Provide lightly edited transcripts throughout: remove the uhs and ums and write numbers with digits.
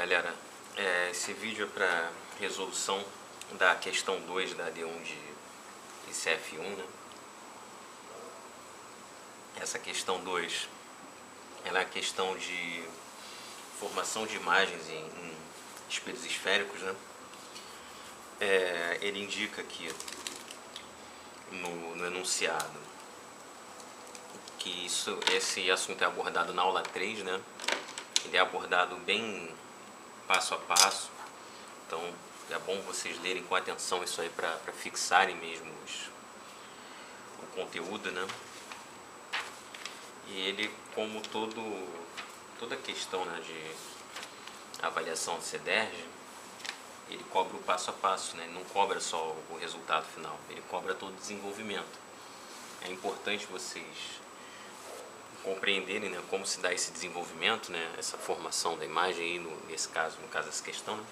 galera, esse vídeo é para resolução da questão 2 da D1 de CF1, né? Essa questão 2 ela é a questão de formação de imagens em espelhos esféricos, né? Ele indica aqui no enunciado que esse assunto é abordado na aula 3, né? Ele é abordado bem passo a passo, então é bom vocês lerem com atenção isso aí para fixarem mesmo o conteúdo, né? E ele, como toda questão, né, de avaliação de CDERJ, ele cobra o passo a passo, né? Ele não cobra só o resultado final, ele cobra todo o desenvolvimento. É importante vocês compreenderem, né, como se dá esse desenvolvimento, né, essa formação da imagem aí, no caso dessa questão, né,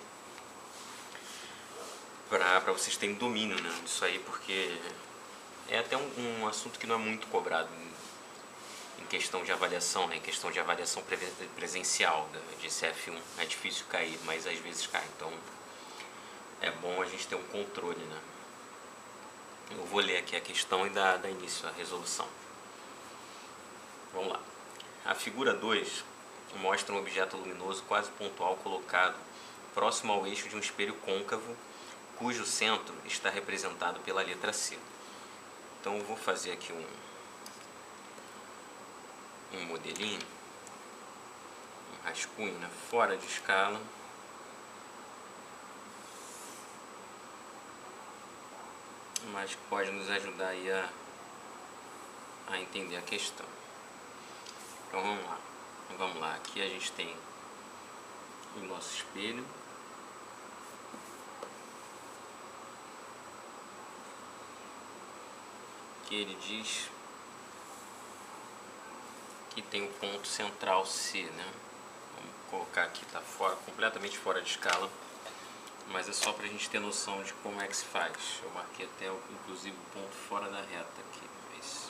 para vocês terem domínio, né, disso aí, porque é até um assunto que não é muito cobrado em questão de avaliação, né, em questão de avaliação presencial de CF1. É difícil cair, mas às vezes cai, então é bom a gente ter um controle, né. Eu vou ler aqui a questão e dar início à resolução. Vamos lá. A figura 2 mostra um objeto luminoso quase pontual colocado próximo ao eixo de um espelho côncavo, cujo centro está representado pela letra C. Então eu vou fazer aqui um modelinho, um rascunho, né, fora de escala. Mas que pode nos ajudar aí a entender a questão. Então vamos lá, aqui a gente tem o nosso espelho, que ele diz que tem o ponto central C, né? Vamos colocar aqui, tá completamente fora de escala, mas é só pra gente ter noção de como é que se faz. Eu marquei até inclusive o ponto fora da reta aqui, mas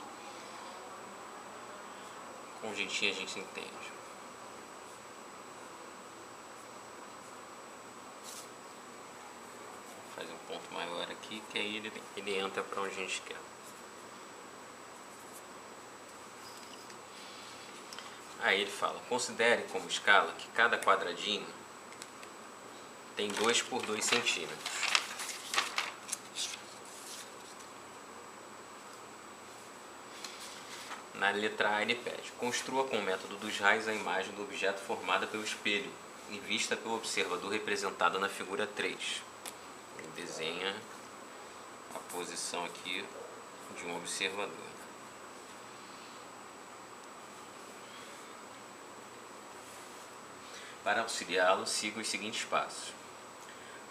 com jeitinho a gente entende. Vou fazer um ponto maior aqui, que aí ele entra para onde a gente quer. Aí ele fala: considere como escala que cada quadradinho tem 2 por 2 centímetros. Na letra A ele pede: construa com o método dos raios a imagem do objeto formada pelo espelho e vista pelo observador representado na figura 3. Ele desenha a posição aqui de um observador. Para auxiliá-lo, siga os seguintes passos.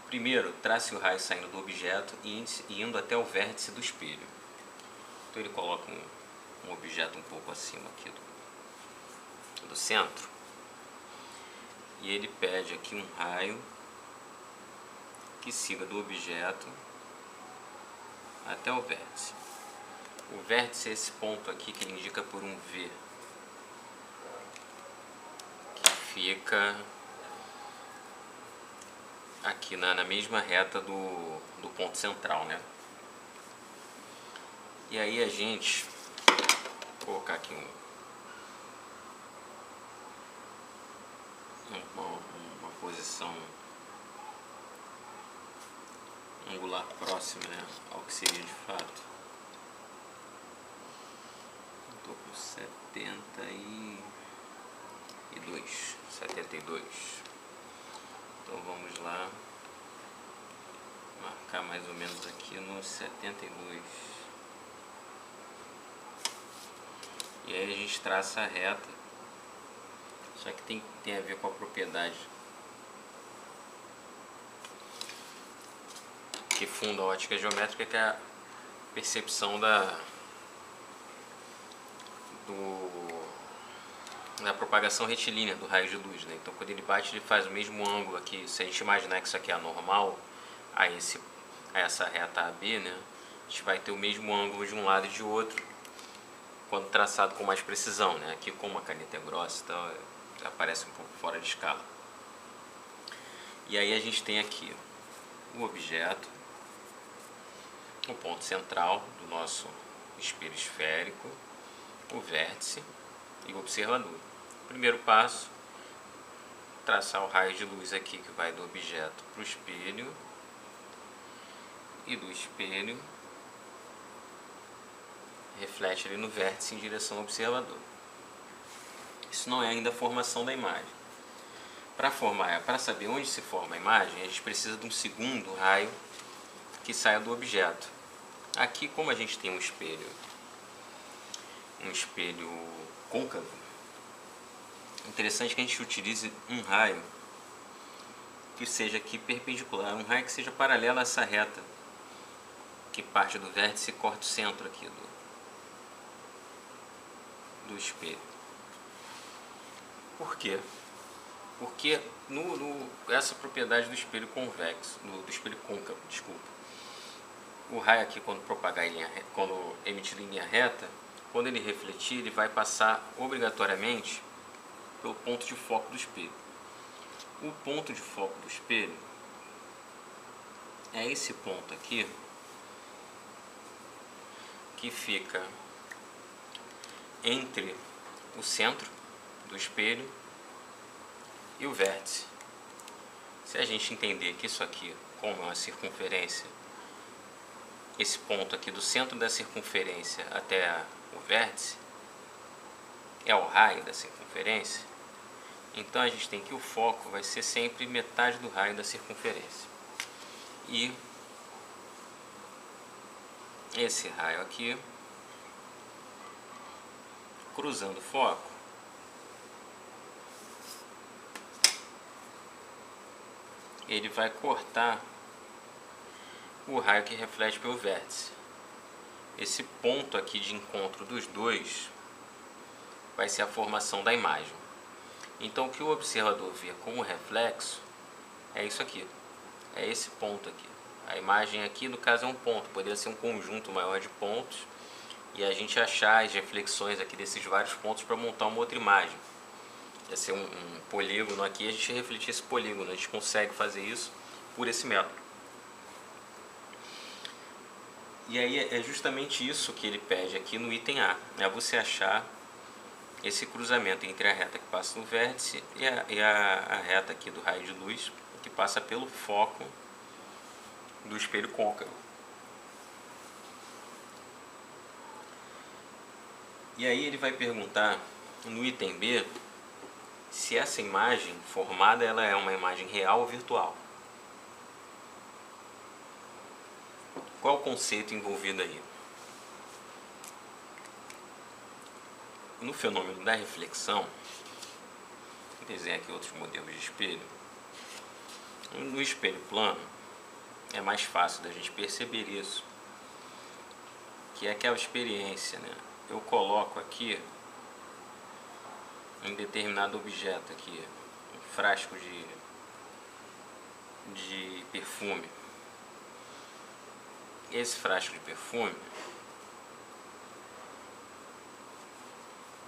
Primeiro, trace o raio saindo do objeto e indo até o vértice do espelho. Então ele coloca um objeto um pouco acima aqui do centro, e ele pede aqui um raio que siga do objeto até o vértice. O vértice é esse ponto aqui que ele indica por um V, que fica aqui na mesma reta do ponto central, né? E aí a gente vou colocar aqui uma posição angular próxima, né, ao que seria de fato. Estou com 72. Então vamos lá marcar mais ou menos aqui no 72. E aí a gente traça a reta, só que tem a ver com a propriedade que funda a ótica geométrica, que é a percepção da propagação retilínea do raio de luz, né? Então quando ele bate, ele faz o mesmo ângulo aqui. Se a gente imaginar que isso aqui é anormal a essa reta AB, né, a gente vai ter o mesmo ângulo de um lado e de outro quando traçado com mais precisão, né? Aqui, como a caneta é grossa, então aparece um pouco fora de escala. E aí a gente tem aqui o objeto, o ponto central do nosso espelho esférico, o vértice e o observador. Primeiro passo, traçar o raio de luz aqui que vai do objeto para o espelho e do espelho reflete ali no vértice em direção ao observador. Isso não é ainda a formação da imagem. Para saber onde se forma a imagem, a gente precisa de um segundo raio que saia do objeto. Aqui, como a gente tem um espelho côncavo, é interessante que a gente utilize um raio que seja aqui perpendicular, um raio que seja paralelo a essa reta que parte do vértice e corta o centro aqui do espelho. Por quê? Porque essa propriedade do espelho convexo, do espelho côncavo, desculpa, o raio aqui quando propagar em linha, quando emitido em linha reta, quando ele refletir, ele vai passar obrigatoriamente pelo ponto de foco do espelho. O ponto de foco do espelho é esse ponto aqui, que fica entre o centro do espelho e o vértice. Se a gente entender que isso aqui, como é uma circunferência, esse ponto aqui do centro da circunferência até o vértice é o raio da circunferência, então a gente tem que o foco vai ser sempre metade do raio da circunferência. E esse raio aqui, cruzando o foco, ele vai cortar o raio que reflete pelo vértice. Esse ponto aqui de encontro dos dois vai ser a formação da imagem. Então o que o observador vê como reflexo é isso aqui, é esse ponto aqui. A imagem aqui, no caso, é um ponto, poderia ser um conjunto maior de pontos, e a gente achar as reflexões aqui desses vários pontos para montar uma outra imagem. Ia ser um polígono aqui, a gente refletir esse polígono, a gente consegue fazer isso por esse método. E aí é justamente isso que ele pede aqui no item A, é você achar esse cruzamento entre a reta que passa no vértice e a reta aqui do raio de luz que passa pelo foco do espelho côncavo. E aí ele vai perguntar no item B se essa imagem formada ela é uma imagem real ou virtual. Qual o conceito envolvido aí? No fenômeno da reflexão, vou desenhar aqui outros modelos de espelho. No espelho plano, é mais fácil da gente perceber isso, que é aquela experiência, né? Eu coloco aqui um determinado objeto aqui, um frasco de perfume. Esse frasco de perfume,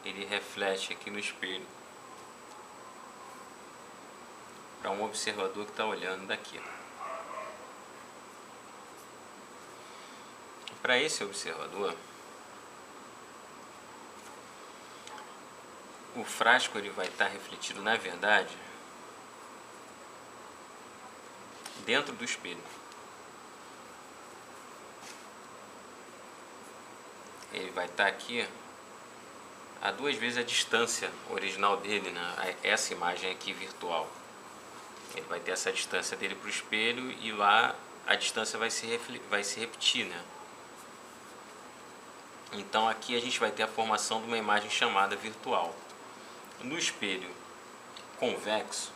ele reflete aqui no espelho para um observador que está olhando daqui. Para esse observador, o frasco ele vai estar refletido, na verdade, dentro do espelho. Ele vai estar aqui a 2 vezes a distância original dele, né? Essa imagem aqui virtual. Ele vai ter essa distância dele para o espelho e lá a distância vai se repetir, né? Então aqui a gente vai ter a formação de uma imagem chamada virtual. No espelho convexo,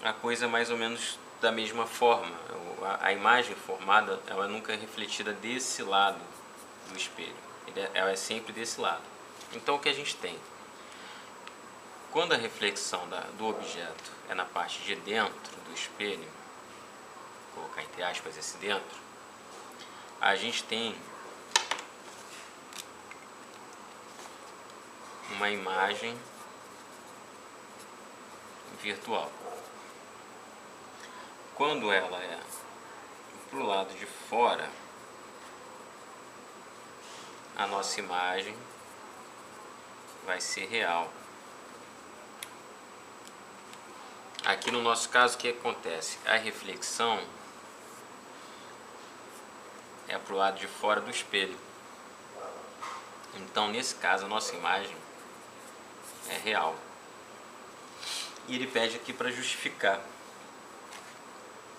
a coisa é mais ou menos da mesma forma. A imagem formada ela nunca é refletida desse lado do espelho, ela é sempre desse lado. Então o que a gente tem? Quando a reflexão do objeto é na parte de dentro do espelho, vou colocar entre aspas esse dentro, a gente tem uma imagem virtual. quando ela é para o lado de fora, a nossa imagem vai ser real. Aqui no nosso caso, o que acontece? A reflexão é para o lado de fora do espelho. Então, nesse caso, a nossa imagem é real. E ele pede aqui para justificar.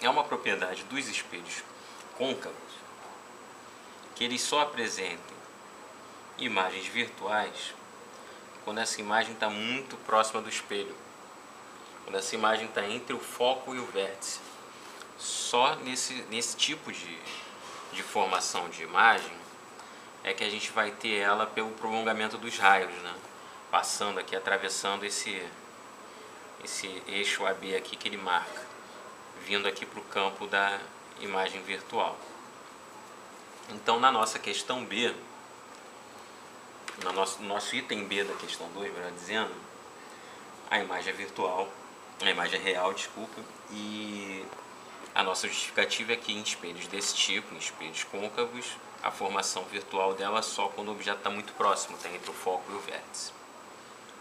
É uma propriedade dos espelhos côncavos que eles só apresentem imagens virtuais quando essa imagem está muito próxima do espelho. Quando essa imagem está entre o foco e o vértice. Só nesse tipo de formação de imagem é que a gente vai ter ela pelo prolongamento dos raios, né? Passando aqui, atravessando esse eixo AB aqui que ele marca, vindo aqui para o campo da imagem virtual. Então, na nossa questão B, no nosso item B da questão 2, melhor dizendo, a imagem é virtual, a imagem é real, desculpa, e a nossa justificativa é que em espelhos desse tipo, em espelhos côncavos, a formação virtual dela é só quando o objeto está muito próximo, está entre o foco e o vértice.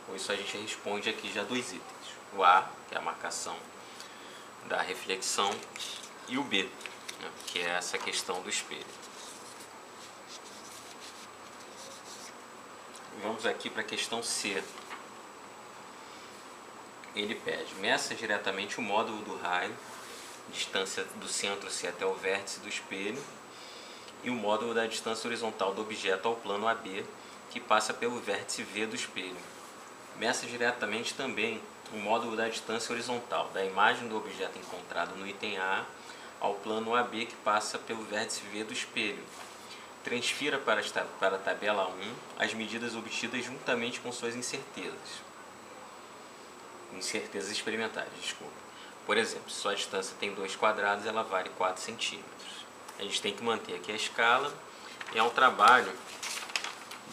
Com isso a gente responde aqui já 2 itens. O A, que é a marcação da reflexão, e o B, né, que é essa questão do espelho. Vamos aqui para a questão C. Ele pede: meça diretamente o módulo do raio, distância do centro C até o vértice do espelho, e o módulo da distância horizontal do objeto ao plano AB, que passa pelo vértice V do espelho. Meça diretamente também o módulo da distância horizontal da imagem do objeto encontrado no item A ao plano AB, que passa pelo vértice V do espelho. Transfira para a tabela 1 as medidas obtidas juntamente com suas incertezas experimentais, desculpa. Por exemplo, se sua distância tem 2 quadrados, ela vale 4 centímetros. A gente tem que manter aqui a escala, e é um trabalho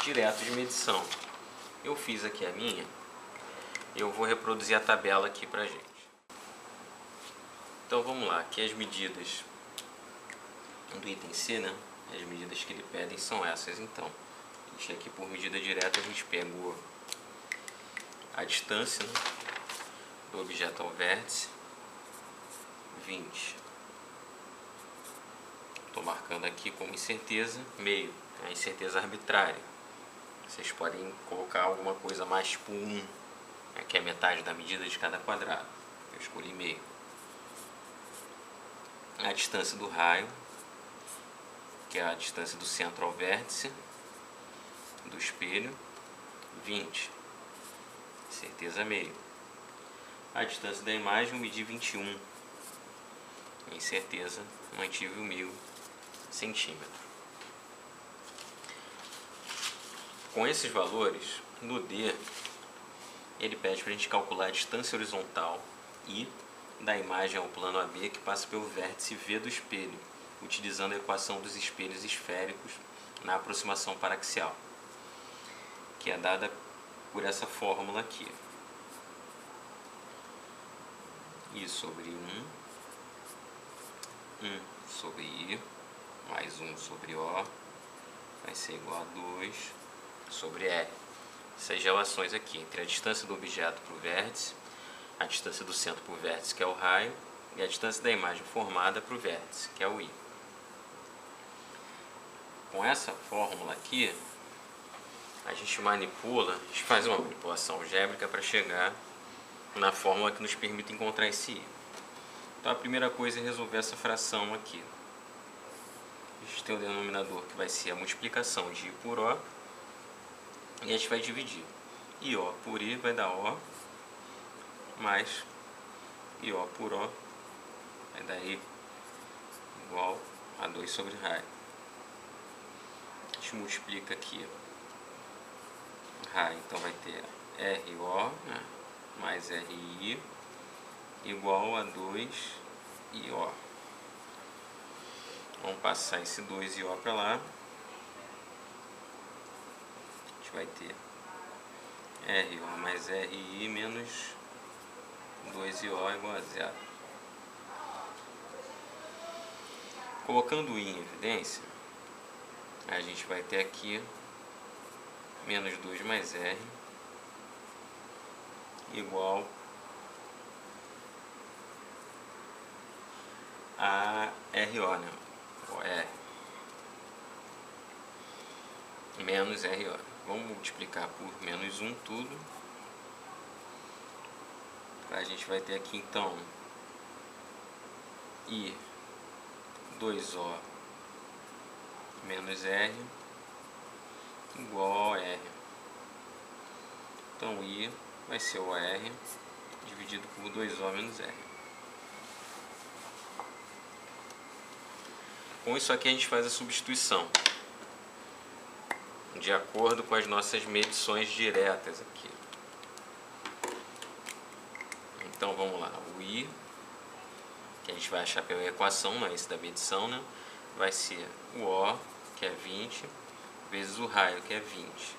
direto de medição. Eu fiz aqui a minha, eu vou reproduzir a tabela aqui pra gente. Então vamos lá, aqui as medidas do item C, né? As medidas que ele pede são essas, então. A gente aqui por medida direta, a gente pegou a distância, né, do objeto ao vértice, 20. Estou marcando aqui como incerteza, meio, é a incerteza arbitrária. Vocês podem colocar alguma coisa mais tipo 1, que é metade da medida de cada quadrado. Eu escolhi meio. A distância do raio, que é a distância do centro ao vértice do espelho, 20. Certeza meio. A distância da imagem eu medi 21. Em certeza mantive o 1000 centímetros. Com esses valores, no D, ele pede para a gente calcular a distância horizontal I da imagem ao plano AB que passa pelo vértice V do espelho, utilizando a equação dos espelhos esféricos na aproximação paraxial, que é dada por essa fórmula aqui. I sobre 1 sobre I, mais 1 sobre O, vai ser igual a 2 sobre R. Essas relações aqui entre a distância do objeto para o vértice, a distância do centro para o vértice, que é o raio, e a distância da imagem formada para o vértice, que é o I. Com essa fórmula aqui, a gente manipula, a gente faz uma manipulação algébrica para chegar na fórmula que nos permite encontrar esse I. Então a primeira coisa é resolver essa fração aqui. A gente tem o denominador que vai ser a multiplicação de I por O, e a gente vai dividir. IO por I vai dar O, mais IO por O vai dar I igual a 2 sobre raio. A gente multiplica aqui raio, então vai ter RO, né, mais RI igual a 2IO. Vamos passar esse 2IO para lá. A gente vai ter RO mais RI menos 2IO igual a 0. Colocando o i em evidência, a gente vai ter aqui menos 2 mais r igual a RO, né? Ou R. Menos RO. Vamos multiplicar por menos 1 tudo. A gente vai ter aqui então I 2O menos R igual a R. Então I vai ser o R dividido por 2O menos R. Com isso aqui a gente faz a substituição de acordo com as nossas medições diretas aqui. Então vamos lá, o I, que a gente vai achar pela equação, não é esse da medição, né? Vai ser o O, que é 20, vezes o raio, que é 20.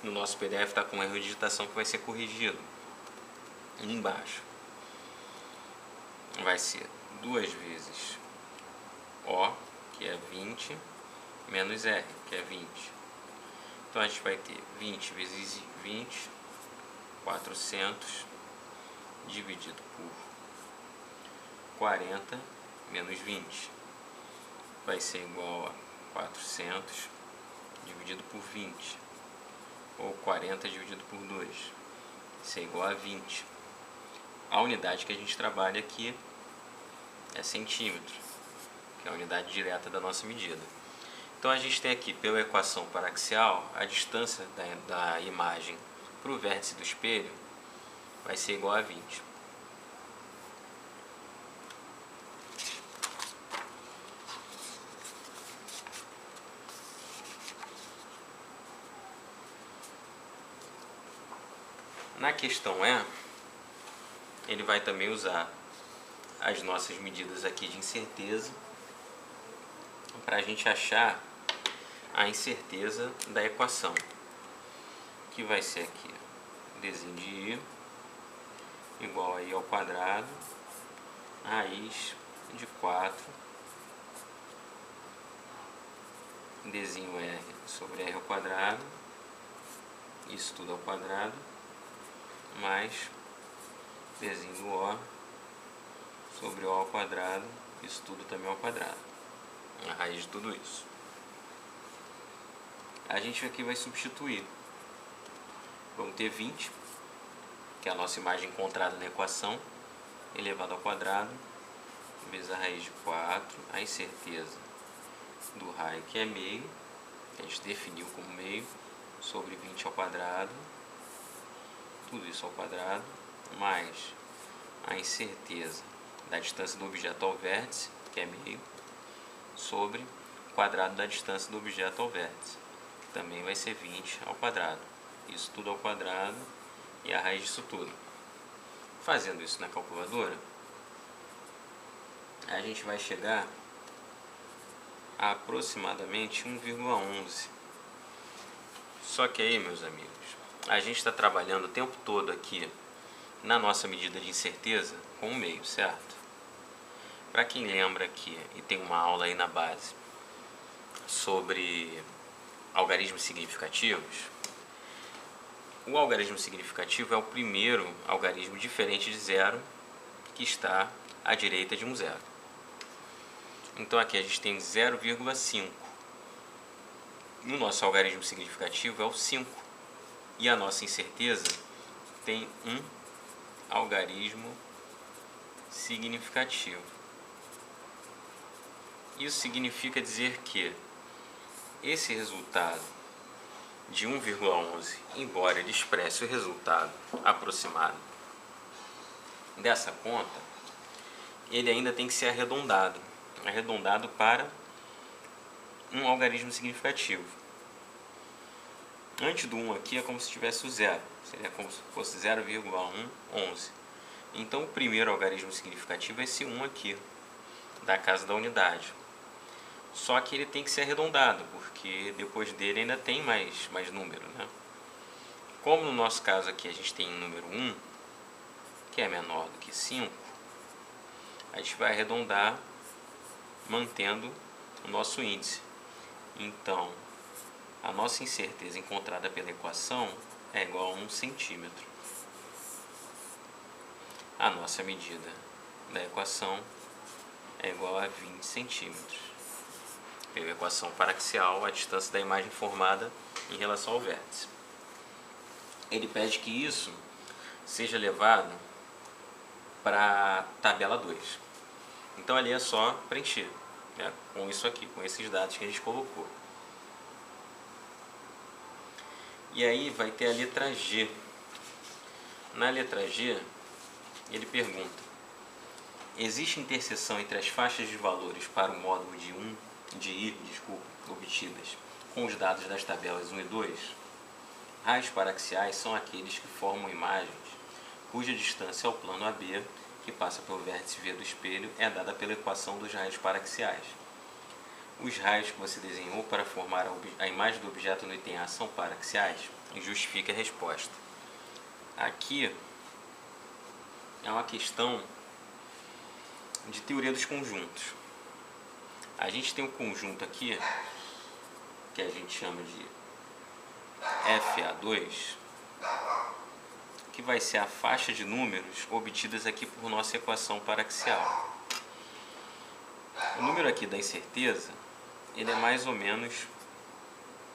No nosso PDF está com um erro de digitação que vai ser corrigido. E embaixo vai ser 2 vezes O, que é 20, menos R, que é 20. Então a gente vai ter 20 vezes 20, 400, dividido por 40 menos 20. Vai ser igual a 400 dividido por 20, ou 40 dividido por 2. Isso é igual a 20. A unidade que a gente trabalha aqui é centímetro, que é a unidade direta da nossa medida. Então a gente tem aqui, pela equação paraxial, a distância da imagem para o vértice do espelho vai ser igual a 20. Na questão E, ele vai também usar as nossas medidas aqui de incerteza para a gente achar a incerteza da equação, que vai ser aqui dzinho de I igual a I ao quadrado, raiz de 4, dzinho R sobre R ao quadrado, isso tudo ao quadrado, mais dzinho do O sobre O ao quadrado, isso tudo também ao quadrado, a raiz de tudo isso. A gente aqui vai substituir. Vamos ter 20, que é a nossa imagem encontrada na equação, elevado ao quadrado, vezes a raiz de 4, a incerteza do raio, que é meio, que a gente definiu como meio, sobre 20 ao quadrado, tudo isso ao quadrado, mais a incerteza da distância do objeto ao vértice, que é meio, sobre o quadrado da distância do objeto ao vértice, que também vai ser 20 ao quadrado. Isso tudo ao quadrado e a raiz disso tudo. Fazendo isso na calculadora, a gente vai chegar a aproximadamente 1,11. Só que aí, meus amigos, a gente está trabalhando o tempo todo aqui na nossa medida de incerteza com o meio, certo? Para quem lembra aqui, e tem uma aula aí na base sobre algarismos significativos, o algarismo significativo é o primeiro algarismo diferente de zero que está à direita de um zero. Então aqui a gente tem 0,5. No nosso algarismo significativo é o 5. E a nossa incerteza tem um algarismo significativo. Isso significa dizer que esse resultado de 1,11, embora ele expresse o resultado aproximado dessa conta, ele ainda tem que ser arredondado para um algarismo significativo. Antes do 1 aqui é como se tivesse o zero, seria como se fosse 0,111. Então o primeiro algarismo significativo é esse 1 aqui, da casa da unidade. Só que ele tem que ser arredondado, porque depois dele ainda tem mais número, né? Como no nosso caso aqui a gente tem o número 1, que é menor do que 5, a gente vai arredondar mantendo o nosso índice. Então, a nossa incerteza encontrada pela equação é igual a 1 centímetro. A nossa medida da equação é igual a 20 centímetros. Pela equação paraxial, a distância da imagem formada em relação ao vértice. Ele pede que isso seja levado para a tabela 2. Então ali é só preencher, né, com isso aqui, com esses dados que a gente colocou. E aí vai ter a letra G. Na letra G, ele pergunta: existe interseção entre as faixas de valores para o módulo de I obtidas com os dados das tabelas 1 e 2? Raios paraxiais são aqueles que formam imagens cuja distância ao plano AB, que passa pelo vértice V do espelho, é dada pela equação dos raios paraxiais. Os raios que você desenhou para formar a imagem do objeto no item A são paraxiais? Justifique a resposta. Aqui é uma questão de teoria dos conjuntos. A gente tem um conjunto aqui que a gente chama de FA2, que vai ser a faixa de números obtidas aqui por nossa equação paraxial. O número aqui da incerteza, ele é mais ou menos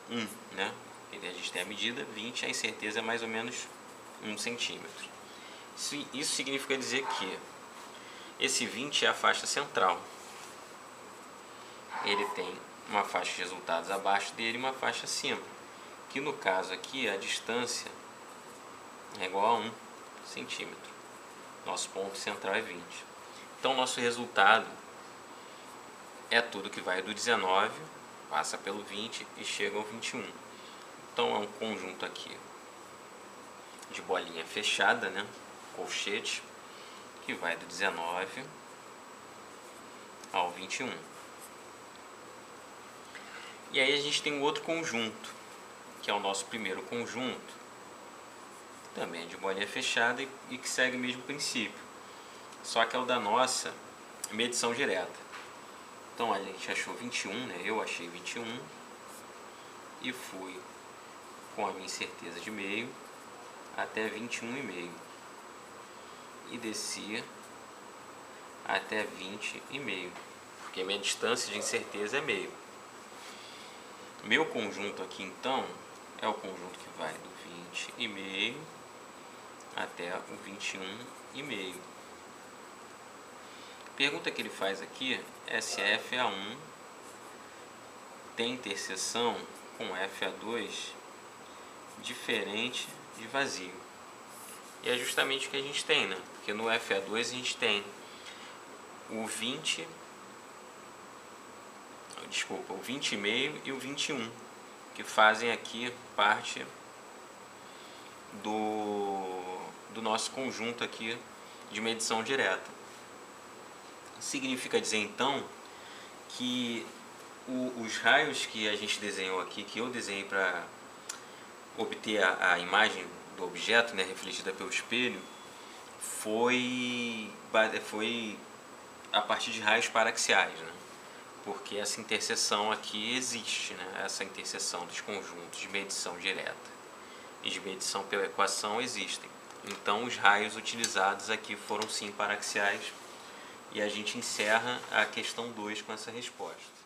1, né? A gente tem a medida 20, a incerteza é mais ou menos 1 centímetro. Isso significa dizer que esse 20 é a faixa central. Ele tem uma faixa de resultados abaixo dele e uma faixa acima, que no caso aqui a distância é igual a 1 centímetro. Nosso ponto central é 20. Então nosso resultado é tudo que vai do 19, passa pelo 20 e chega ao 21. Então é um conjunto aqui de bolinha fechada, né? Colchete, que vai do 19 ao 21. E aí a gente tem um outro conjunto, que é o nosso primeiro conjunto, também é de bolinha fechada e que segue o mesmo princípio, só que é o da nossa medição direta. Então a gente achou 21, né? Eu achei 21 e fui com a minha incerteza de meio até 21,5 e desci até 20,5, porque minha distância de incerteza é meio. Meu conjunto aqui então é o conjunto que vai do 20,5 até o 21,5. Pergunta que ele faz aqui é se FA1 tem interseção com FA2 diferente de vazio. E é justamente o que a gente tem, né? Porque no FA2 a gente tem o 20,5 e o 21, que fazem aqui parte do nosso conjunto aqui de medição direta. Significa dizer então que os raios que a gente desenhou aqui, que eu desenhei para obter a imagem do objeto, né, refletida pelo espelho, foi a partir de raios paraxiais, né? Porque essa interseção aqui existe, né? Essa interseção dos conjuntos de medição direta e de medição pela equação existem. Então os raios utilizados aqui foram sim paraxiais, e a gente encerra a questão 2 com essa resposta.